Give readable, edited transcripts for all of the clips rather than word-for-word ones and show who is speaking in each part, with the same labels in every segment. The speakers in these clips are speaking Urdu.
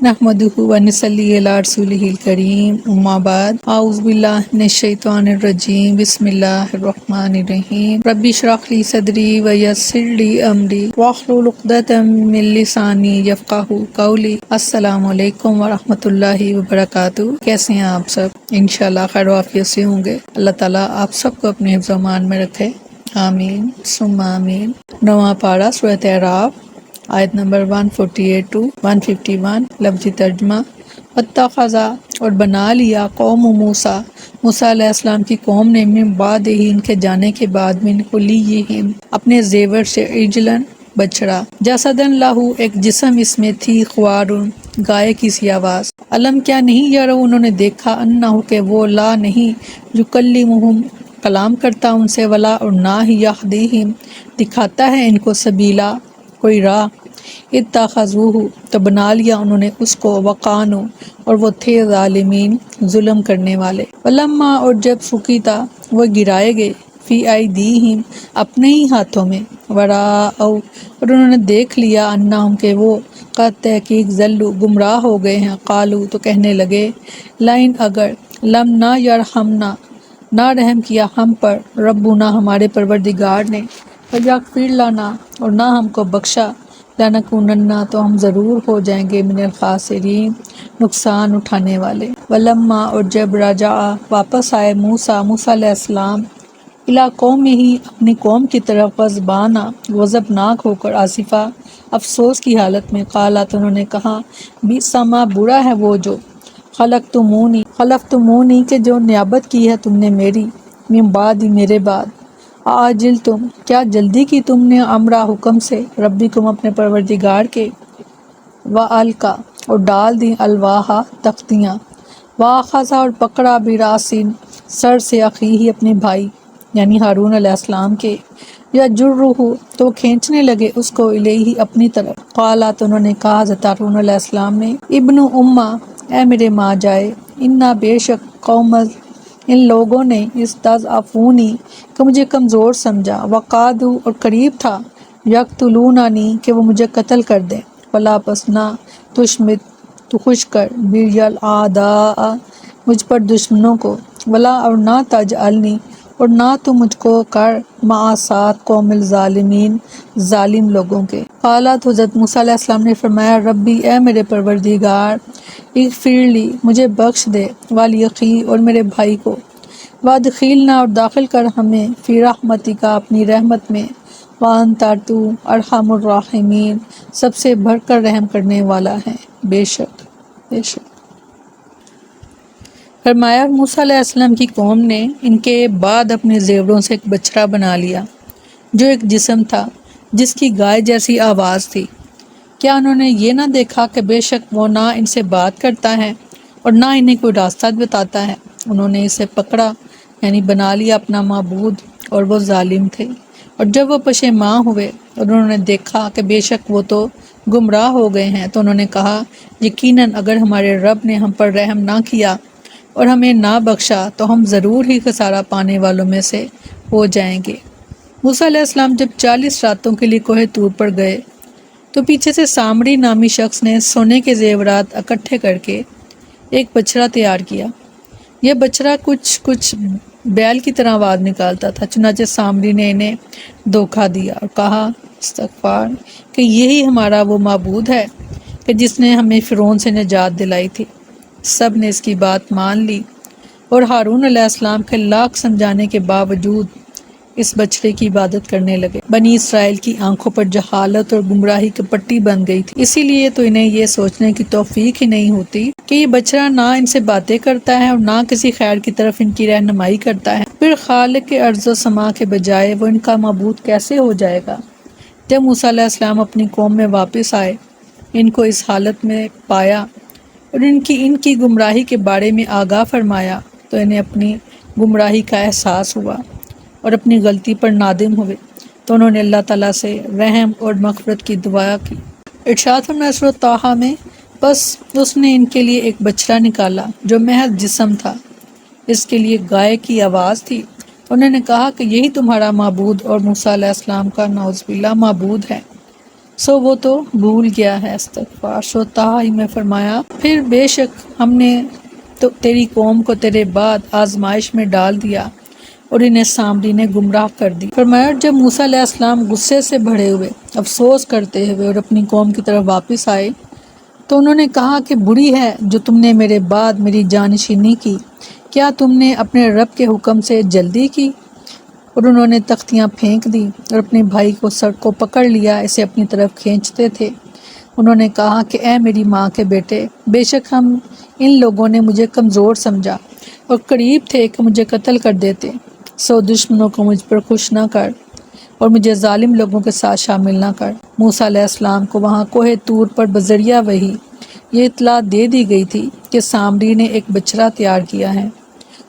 Speaker 1: نحمدہ و نصلی علی رسولہ الکریم، اما بعد، اعوذ باللہ من الشیطان الرجیم، بسم اللہ الرحمن الرحیم۔ رب اشرح لی صدری ویسر لی امری واحلل عقدۃ من لسانی یفقہوا قولی۔ السلام علیکم ورحمۃ اللہ وبرکاتہ۔ کیسے ہیں آپ سب؟ انشاءاللہ خیر و عافیت سے ہوں گے۔ اللہ تعالیٰ آپ سب کو اپنے حفظ و امان میں رکھے، آمین ثم آمین۔ نواں پارہ سورۃ اعراف، آیت نمبر 148 to 151، لفظی ترجمہ۔ واتخذا، اور بنا لیا، قوم موسیٰ، موسیٰ علیہ السلام کی قوم نے، من بعد ہی، ان کے جانے کے بعد، من حلیہم، اپنے زیور سے، عجلاً، بچڑا، جسداً لہو، ایک جسم اس میں تھی، خوارن، گائے کی سی آواز۔ علم، کیا نہیں یرو، انہوں نے دیکھا، انہ، کہ وہ، لا نہیں، یکلمہم، کلام کرتا ان سے، ولا، اور نہ ہی، یہدیہم، دکھاتا ہے ان کو، سبیلا، کوئی راہ۔ اتخذوہ، تو بنا لیا انہوں نے اس کو، وقانو، اور وہ تھے، ظالمین، ظلم کرنے والے۔ ولما، اور جب، سقطا، وہ گرائے گئے، فی ایدیہم، اپنے ہی ہاتھوں میں، وراء، اور انہوں نے دیکھ لیا، انہم، کہ وہ، قد تحقیق، ضلوا، گمراہ ہو گئے ہیں، قالو، تو کہنے لگے، لئن، اگر، لم نہ یرحمنا، نہ رحم کیا ہم پر، ربنا، ہمارے پروردگار نے، ویغفر لنا، اور نہ ہم کو بخشا، لنکونن، تو ہم ضرور ہو جائیں گے، من الخاسرین، نقصان اٹھانے والے۔ ولما، اور جب، رجع، واپس آئے، موسیٰ علیہ السلام، الی قومہ، اپنی قوم کی طرف، غضبان، غضبناک ہو کر، آسفا، افسوس کی حالت میں، قالت، انہوں نے کہا، بئس ما، برا ہے وہ جو، خلفتمونی، کہ جو نیابت کی ہے تم نے میری، من بعد، میرے بعد، عاجلتم، کیا جلدی کی تم نے، امرا، حکم سے، ربکم، اپنے پروردگار کے، وَأَلْقَا، اور ڈال دیں، الواحا، تختیاں، وَأَخَذَ، اور پکڑا، بِرَأْسِ، سر سے، اخیہ، اپنے بھائی، یعنی ہارون علیہ السلام کے، یجرہ، تو کھینچنے لگے اس کو، الیہ، اپنی طرف، قالت، انہوں نے کہا، حضرت ہارون علیہ السلام نے، ابن امہ، اے میرے ماں جائے، انا، بے شک، قوم، ان لوگوں نے، استضعفونی، کہ مجھے کمزور سمجھا، وقادوا، اور قریب تھا، یقتلوننی، کہ وہ مجھے قتل کر دیں، فلا، پس نہ، تشمت، تو خوش کر، بی الاعداء، مجھ پر دشمنوں کو، ولا، اور نہ، تجعلنی، اور نہ تو مجھ کو کر، مع، ساتھ، قوم الظالمین، ظالم لوگوں کے۔ قالت، حضرت موسیٰ علیہ السلام نے فرمایا، ربی، اے میرے پروردگار، اغفر لی، مجھے بخش دے، ولی، اور میرے بھائی کو، وادخلنا، اور داخل کر ہمیں، فی رحمتک، اپنی رحمت میں، وانت، تو، ارحم الراحمین، سب سے بڑھ کر رحم کرنے والا ہے، بے شک، بے شک۔ فرمایا، موسیٰ علیہ السلام کی قوم نے ان کے بعد اپنے زیوروں سے ایک بچڑا بنا لیا، جو ایک جسم تھا، جس کی گائے جیسی آواز تھی۔ کیا انہوں نے یہ نہ دیکھا کہ بے شک وہ نہ ان سے بات کرتا ہے اور نہ انہیں کوئی راستہ بتاتا ہے؟ انہوں نے اسے پکڑا، یعنی بنا لیا اپنا معبود، اور وہ ظالم تھے۔ اور جب وہ پشیماں ہوئے اور انہوں نے دیکھا کہ بے شک وہ تو گمراہ ہو گئے ہیں، تو انہوں نے کہا، یقیناً اگر ہمارے رب نے ہم پر رحم نہ کیا اور ہمیں نہ بخشا تو ہم ضرور ہی خسارہ پانے والوں میں سے ہو جائیں گے۔ موسیٰ علیہ السلام جب 40 راتوں کے لیے کوہ طور پر گئے تو پیچھے سے سامری نامی شخص نے سونے کے زیورات اکٹھے کر کے ایک بچڑا تیار کیا۔ یہ بچڑا کچھ بیل کی طرح آواز نکالتا تھا، چنانچہ سامری نے انہیں دھوکہ دیا اور کہا، استغفار، کہ یہی ہمارا وہ معبود ہے کہ جس نے ہمیں فرعون سے نجات دلائی تھی۔ سب نے اس کی بات مان لی اور ہارون علیہ السلام کے لاکھ سمجھانے کے باوجود اس بچڑے کی عبادت کرنے لگے۔ بنی اسرائیل کی آنکھوں پر جہالت اور گمراہی کی پٹی بن گئی تھی، اسی لیے تو انہیں یہ سوچنے کی توفیق ہی نہیں ہوتی کہ یہ بچڑا نہ ان سے باتیں کرتا ہے اور نہ کسی خیر کی طرف ان کی رہنمائی کرتا ہے، پھر خالق کے ارض و سما کے بجائے وہ ان کا معبود کیسے ہو جائے گا؟ جب موسیٰ علیہ السلام اپنی قوم میں واپس آئے، ان کو اس حالت میں پایا اور ان کی گمراہی کے بارے میں آگاہ فرمایا، تو انہیں اپنی گمراہی کا احساس ہوا اور اپنی غلطی پر نادم ہوئے، تو انہوں نے اللہ تعالیٰ سے رحم اور مغفرت کی دعا کی۔ ارشاد فرمایا سورۃ طٰہٰ میں، بس اس نے ان کے لیے ایک بچڑا نکالا جو محض جسم تھا، اس کے لیے گائے کی آواز تھی۔ انہوں نے کہا کہ یہی تمہارا معبود اور موسیٰ علیہ السلام کا نعوذ باللہ معبود ہے۔ سو وہ تو بھول گیا ہے۔ استغفار۔ سو تہا ہی میں فرمایا پھر بے شک ہم نے تو تیری قوم کو تیرے بعد آزمائش میں ڈال دیا اور انہیں سامری نے گمراہ کر دی۔ فرمایا جب موسیٰ علیہ السلام غصے سے بھرے ہوئے افسوس کرتے ہوئے اور اپنی قوم کی طرف واپس آئے تو انہوں نے کہا کہ بری ہے جو تم نے میرے بعد میری جانشینی کی، کیا تم نے اپنے رب کے حکم سے جلدی کی؟ اور انہوں نے تختیاں پھینک دی اور اپنے بھائی کو سر کو پکڑ لیا، اسے اپنی طرف کھینچتے تھے۔ انہوں نے کہا کہ اے میری ماں کے بیٹے، بے شک ہم ان لوگوں نے مجھے کمزور سمجھا اور قریب تھے کہ مجھے قتل کر دیتے، سو دشمنوں کو مجھ پر خوش نہ کر اور مجھے ظالم لوگوں کے ساتھ شامل نہ کر۔ موسیٰ علیہ السلام کو وہاں کوہ طور پر بذریعہ وحی یہ اطلاع دے دی گئی تھی کہ سامری نے ایک بچڑا تیار کیا ہے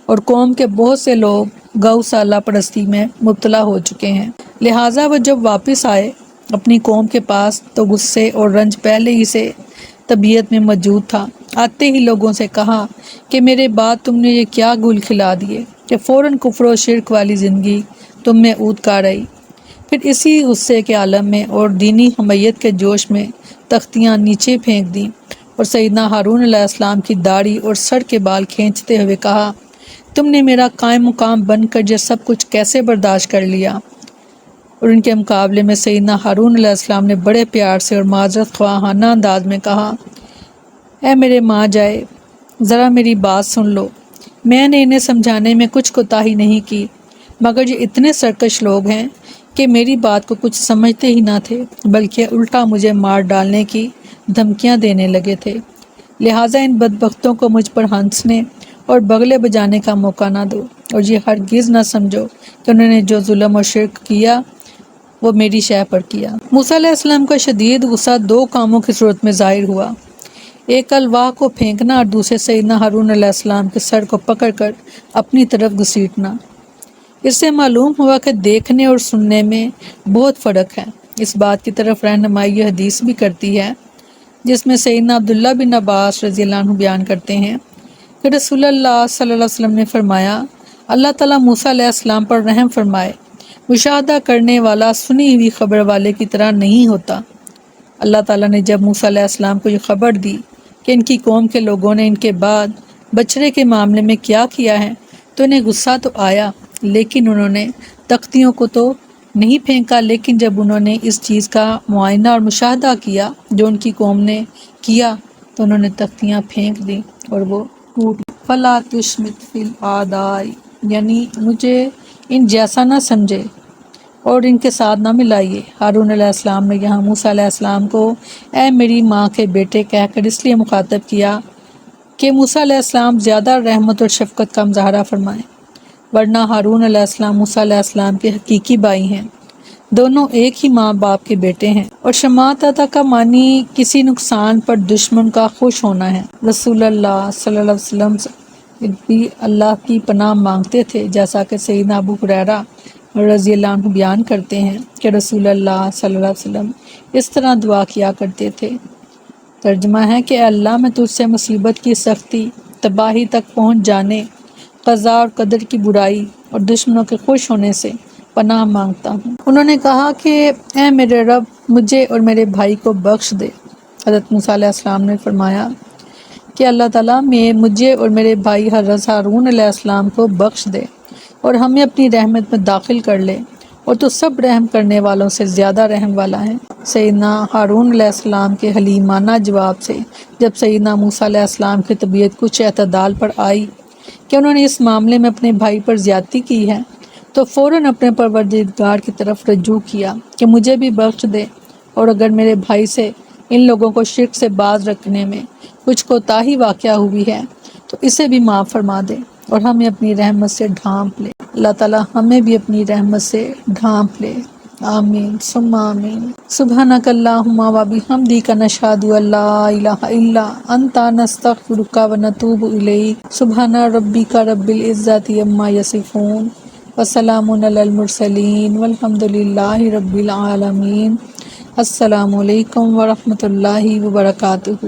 Speaker 1: اور قوم کے بہت سے لوگ گوسالہ پرستی میں مبتلا ہو چکے ہیں، لہٰذا وہ جب واپس آئے اپنی قوم کے پاس تو غصے اور رنج پہلے ہی سے طبیعت میں موجود تھا۔ آتے ہی لوگوں سے کہا کہ میرے بعد تم نے یہ کیا گل کھلا دیے کہ فوراً کفر و شرک والی زندگی تم میں اود کار آئی۔ پھر اسی غصے کے عالم میں اور دینی حمیت کے جوش میں تختیاں نیچے پھینک دیں اور سیدنا ہارون علیہ السلام کی داڑھی اور سر کے بال کھینچتے ہوئے کہا تم نے میرا قائم مقام بن کر یہ سب کچھ کیسے برداشت کر لیا؟ اور ان کے مقابلے میں سیدنا ہارون علیہ السلام نے بڑے پیار سے اور معذرت خواہانہ انداز میں کہا اے میرے ماں جائے، ذرا میری بات سن لو۔ میں نے انہیں سمجھانے میں کچھ کوتاہی نہیں کی، مگر یہ اتنے سرکش لوگ ہیں کہ میری بات کو کچھ سمجھتے ہی نہ تھے، بلکہ الٹا مجھے مار ڈالنے کی دھمکیاں دینے لگے تھے۔ لہٰذا ان بدبختوں کو مجھ پر ہنسنے اور بغلے بجانے کا موقع نہ دو، اور یہ ہرگز نہ سمجھو کہ انہوں نے جو ظلم اور شرک کیا وہ میری شے پر کیا۔ موسیٰ علیہ السلام کا شدید غصہ دو کاموں کی صورت میں ظاہر ہوا، ایک الواح کو پھینکنا اور دوسرے سیدنا ہارون علیہ السلام کے سر کو پکڑ کر اپنی طرف گھسیٹنا۔ اس سے معلوم ہوا کہ دیکھنے اور سننے میں بہت فرق ہے۔ اس بات کی طرف رہنمائی یہ حدیث بھی کرتی ہے جس میں سیدنا عبداللہ بن عباس رضی اللہ عنہ بیان کرتے ہیں کہ رسول اللہ صلی اللہ علیہ وسلم نے فرمایا اللہ تعالیٰ موسیٰ علیہ السلام پر رحم فرمائے، مشاہدہ کرنے والا سنی ہوئی خبر والے کی طرح نہیں ہوتا۔ اللہ تعالیٰ نے جب موسیٰ علیہ السلام کو یہ خبر دی کہ ان کی قوم کے لوگوں نے ان کے بعد بچڑے کے معاملے میں کیا کیا ہے تو انہیں غصہ تو آیا، لیکن انہوں نے تختیوں کو تو نہیں پھینکا، لیکن جب انہوں نے اس چیز کا معائنہ اور مشاہدہ کیا جو ان کی قوم نے کیا تو انہوں نے تختیاں پھینک دیں اور وہ ٹوٹ۔ فَلَا تُشْمِتْ فِي الْأَعْدَاءِ، یعنی مجھے ان جیسا نہ سمجھے اور ان کے ساتھ نہ ملائیے۔ ہارون علیہ السلام نے یہاں موسیٰ علیہ السلام کو اے میری ماں کے بیٹے کہہ کر اس لیے مخاطب کیا کہ موسیٰ علیہ السلام زیادہ رحمت اور شفقت کا مظاہرہ فرمائیں، ورنہ ہارون علیہ السلام موسیٰ علیہ السلام کے حقیقی بھائی ہیں، دونوں ایک ہی ماں باپ کے بیٹے ہیں۔ اور شماتہ کا معنی کسی نقصان پر دشمن کا خوش ہونا ہے۔ رسول اللہ صلی اللہ علیہ وسلم بھی اللہ کی پناہ مانگتے تھے، جیسا کہ سیدنا ابو ہریرہ رضی اللہ عنہ بیان کرتے ہیں کہ رسول اللہ صلی اللہ علیہ وسلم اس طرح دعا کیا کرتے تھے۔ ترجمہ ہے کہ اے اللہ میں تجھ سے مصیبت کی سختی، تباہی تک پہنچ جانے، قضاء اور قدر کی برائی اور دشمنوں کے خوش ہونے سے پناہ مانگتا ہوں۔ انہوں نے کہا کہ اے میرے رب مجھے اور میرے بھائی کو بخش دے۔ حضرت موسیٰ علیہ السلام نے فرمایا کہ اللہ تعالیٰ مجھے اور میرے بھائی حضرت ہارون علیہ السلام کو بخش دے اور ہمیں اپنی رحمت میں داخل کر لے، اور تو سب رحم کرنے والوں سے زیادہ رحم والا ہے۔ سیدنا ہارون علیہ السلام کے حلیمانہ جواب سے جب سیدنا موسیٰ علیہ السلام کی طبیعت کچھ اعتدال پر آئی کہ انہوں نے اس معاملے میں اپنے بھائی پر زیادتی کی ہے تو فوراً اپنے پروردگار کی طرف رجوع کیا کہ مجھے بھی بخش دے، اور اگر میرے بھائی سے ان لوگوں کو شرک سے باز رکھنے میں کچھ کوتاہی واقع ہوئی ہے تو اسے بھی معاف فرما دے اور ہمیں اپنی رحمت سے ڈھانپ لے۔ اللہ تعالیٰ ہمیں بھی اپنی رحمت سے ڈھانپ لے، آمین ثم آمین۔ سبحانک اللہم و بحمدک نشہد ان لا الہ الا انت نستغفرک و نتوب الیک۔ سبحان ربک رب العزت عما یصفون وسلام علی المرسلین والحمد للہ رب العالمین۔ السلام علیکم ورحمۃ اللہ وبرکاتہ۔